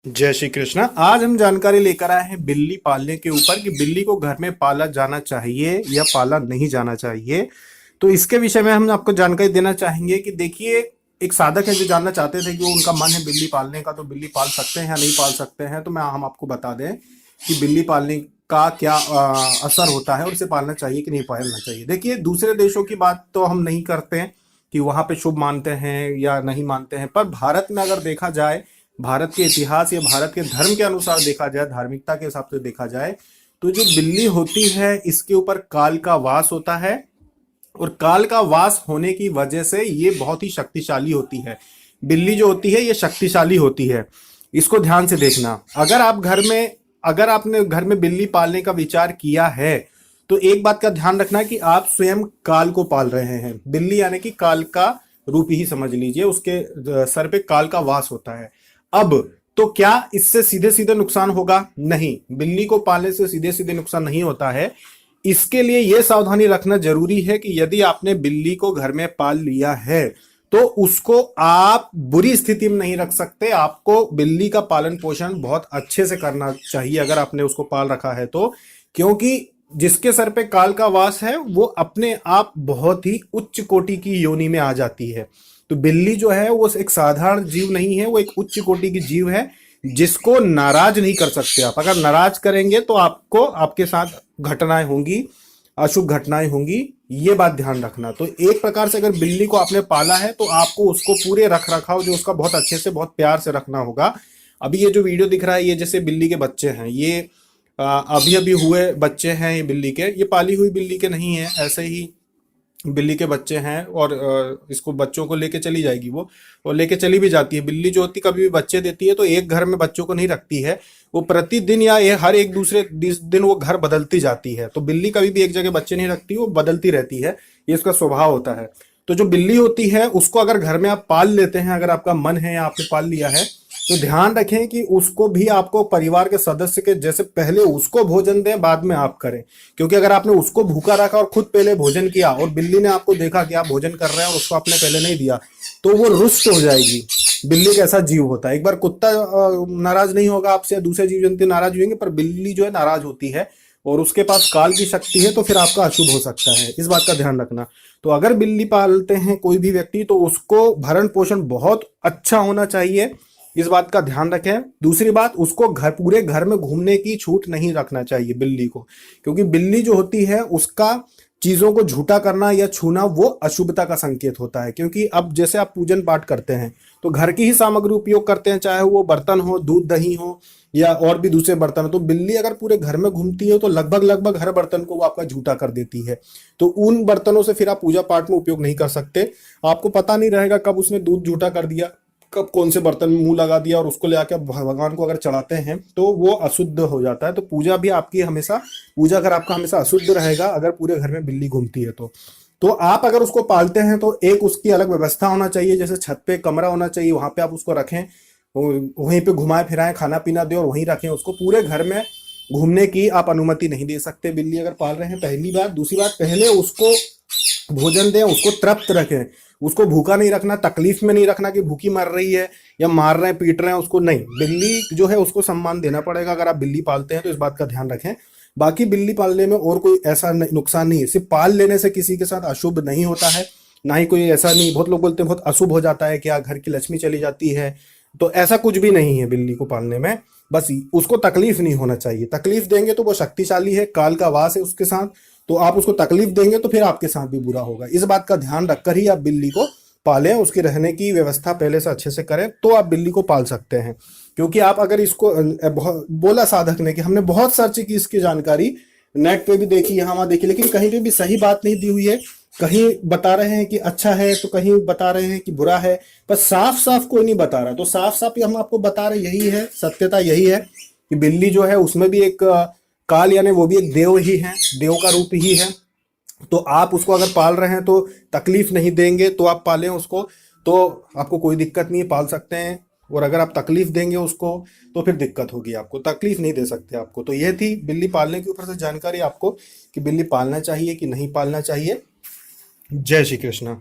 जय श्री कृष्णा। आज हम जानकारी लेकर आए हैं बिल्ली पालने के ऊपर कि बिल्ली को घर में पाला जाना चाहिए या पाला नहीं जाना चाहिए। तो इसके विषय में हम आपको जानकारी देना चाहेंगे कि देखिए, एक साधक है जो जानना चाहते थे कि वो उनका मन है बिल्ली पालने का, तो बिल्ली पाल सकते हैं या नहीं पाल सकते हैं। तो मैं हम आपको बता दें कि बिल्ली पालने का क्या असर होता है और इसे पालना चाहिए कि नहीं पालना चाहिए। देखिए, दूसरे देशों की बात तो हम नहीं करते हैं कि वहां पे शुभ मानते हैं या नहीं मानते हैं, पर भारत में अगर देखा जाए, भारत के इतिहास या भारत के धर्म के अनुसार देखा जाए, धार्मिकता के हिसाब से देखा जाए, तो जो बिल्ली होती है इसके ऊपर काल का वास होता है। और काल का वास होने की वजह से ये बहुत ही शक्तिशाली होती है। बिल्ली जो होती है ये शक्तिशाली होती है। इसको ध्यान से देखना। अगर आपने घर में बिल्ली पालने का विचार किया है तो एक बात का ध्यान रखना कि आप स्वयं काल को पाल रहे हैं। बिल्ली यानी कि काल का रूप ही समझ लीजिए, उसके सर पे काल का वास होता है। अब तो क्या इससे सीधे सीधे नुकसान होगा? नहीं, बिल्ली को पालने से सीधे सीधे नुकसान नहीं होता है। इसके लिए यह सावधानी रखना जरूरी है कि यदि आपने बिल्ली को घर में पाल लिया है तो उसको आप बुरी स्थिति में नहीं रख सकते। आपको बिल्ली का पालन पोषण बहुत अच्छे से करना चाहिए अगर आपने उसको पाल रखा है तो, क्योंकि जिसके सर पे काल का वास है वो अपने आप बहुत ही उच्च कोटि की योनि में आ जाती है। तो बिल्ली जो है वो एक साधारण जीव नहीं है, वो एक उच्च कोटि की जीव है जिसको नाराज नहीं कर सकते आप। अगर नाराज करेंगे तो आपको आपके साथ घटनाएं होंगी, अशुभ घटनाएं होंगी। ये बात ध्यान रखना। तो एक प्रकार से अगर बिल्ली को आपने पाला है तो आपको उसको पूरे रख रखाव जो उसका बहुत अच्छे से बहुत प्यार से रखना होगा। अभी ये जो वीडियो दिख रहा है ये जैसे बिल्ली के बच्चे हैं, ये अभी अभी हुए बच्चे हैं ये बिल्ली के, ये पाली हुई बिल्ली के नहीं है, ऐसे ही बिल्ली के बच्चे हैं। और इसको बच्चों को लेके चली जाएगी वो, और लेके चली भी जाती है। बिल्ली जो होती कभी भी बच्चे देती है तो एक घर में बच्चों को नहीं रखती है, वो प्रतिदिन या ये हर एक दूसरे दिन वो घर बदलती जाती है। तो बिल्ली कभी भी एक जगह बच्चे नहीं रखती, वो बदलती रहती है, ये इसका स्वभाव होता है। तो जो बिल्ली होती है उसको अगर घर में आप पाल लेते हैं, अगर आपका मन है या आपने पाल लिया है, तो ध्यान रखें कि उसको भी आपको परिवार के सदस्य के जैसे पहले उसको भोजन दें, बाद में आप करें। क्योंकि अगर आपने उसको भूखा रखा और खुद पहले भोजन किया और बिल्ली ने आपको देखा कि आप भोजन कर रहे हैं और उसको आपने पहले नहीं दिया, तो वो रुष्ट हो जाएगी। बिल्ली एक ऐसा जीव होता है। एक बार कुत्ता नाराज नहीं होगा आपसे या दूसरे जीव जंतु नाराज होंगे, पर बिल्ली जो है नाराज होती है और उसके पास काल की शक्ति है, तो फिर आपका अशुभ हो सकता है। इस बात का ध्यान रखना। तो अगर बिल्ली पालते हैं कोई भी व्यक्ति तो उसको भरण पोषण बहुत अच्छा होना चाहिए, इस बात का ध्यान रखें। दूसरी बात, उसको पूरे घर में घूमने की छूट नहीं रखना चाहिए बिल्ली को, क्योंकि बिल्ली जो होती है उसका चीजों को झूठा करना या छूना वो अशुभता का संकेत होता है। क्योंकि अब जैसे आप पूजन पाठ करते हैं तो घर की ही सामग्री उपयोग करते हैं, चाहे वो बर्तन हो, दूध दही हो या और भी दूसरे बर्तन हो। तो बिल्ली अगर पूरे घर में घूमती है तो लगभग लगभग हर बर्तन को वो आपका झूठा कर देती है। तो उन बर्तनों से फिर आप पूजा पाठ में उपयोग नहीं कर सकते। आपको पता नहीं रहेगा कब उसने दूध झूठा कर दिया, कब कौन से बर्तन में मुंह लगा दिया, और उसको ले आके भगवान को अगर चढ़ाते हैं तो वो अशुद्ध हो जाता है। तो पूजा भी आपकी हमेशा, पूजा अगर आपका हमेशा अशुद्ध रहेगा अगर पूरे घर में बिल्ली घूमती है तो आप अगर उसको पालते हैं तो एक उसकी अलग व्यवस्था होना चाहिए। जैसे छत पे कमरा होना चाहिए, वहां पे आप उसको रखें, वहीं पे घुमाए फिराएं, खाना पीना दें और वहीं रखें उसको। पूरे घर में घूमने की आप अनुमति नहीं दे सकते बिल्ली अगर पाल रहे हैं, पहली बात। दूसरी बात, पहले उसको भोजन दें, उसको तृप्त रखें, उसको भूखा नहीं रखना, तकलीफ में नहीं रखना कि भूखी मर रही है या मार रहे हैं पीट रहे हैं उसको, नहीं। बिल्ली जो है उसको सम्मान देना पड़ेगा अगर आप बिल्ली पालते हैं तो, इस बात का ध्यान रखें। बाकी बिल्ली पालने में और कोई ऐसा नुकसान नहीं है। सिर्फ पाल लेने से किसी के साथ अशुभ नहीं होता है, ना ही कोई ऐसा नहीं। बहुत लोग बोलते हैं बहुत अशुभ हो जाता है, क्या घर की लक्ष्मी चली जाती है, तो ऐसा कुछ भी नहीं है बिल्ली को पालने में। बस उसको तकलीफ नहीं होना चाहिए। तकलीफ देंगे तो वो शक्तिशाली है, काल का वास है उसके साथ, तो आप उसको तकलीफ देंगे तो फिर आपके साथ भी बुरा होगा। इस बात का ध्यान रखकर ही आप बिल्ली को पालें, उसकी रहने की व्यवस्था पहले से अच्छे से करें तो आप बिल्ली को पाल सकते हैं। क्योंकि आप अगर इसको बोला साधक ने कि हमने बहुत सर्च की इसकी जानकारी, नेट पे भी देखी, यहाँ वहां देखी, लेकिन कहीं पे भी सही बात नहीं दी हुई है। कहीं बता रहे हैं कि अच्छा है तो कहीं बता रहे हैं कि बुरा है, पर साफ साफ कोई नहीं बता रहा। तो साफ साफ हम आपको बता रहे यही है, सत्यता यही है कि बिल्ली जो है उसमें भी एक काल यानी वो भी एक देव ही है, देव का रूप ही है। तो आप उसको अगर पाल रहे हैं तो तकलीफ नहीं देंगे तो आप पालें उसको, तो आपको कोई दिक्कत नहीं है, पाल सकते हैं। और अगर आप तकलीफ देंगे उसको तो फिर दिक्कत होगी, आपको तकलीफ नहीं दे सकते आपको। तो ये थी बिल्ली पालने के ऊपर से जानकारी आपको कि बिल्ली पालना चाहिए कि नहीं पालना चाहिए। जय श्री कृष्णा।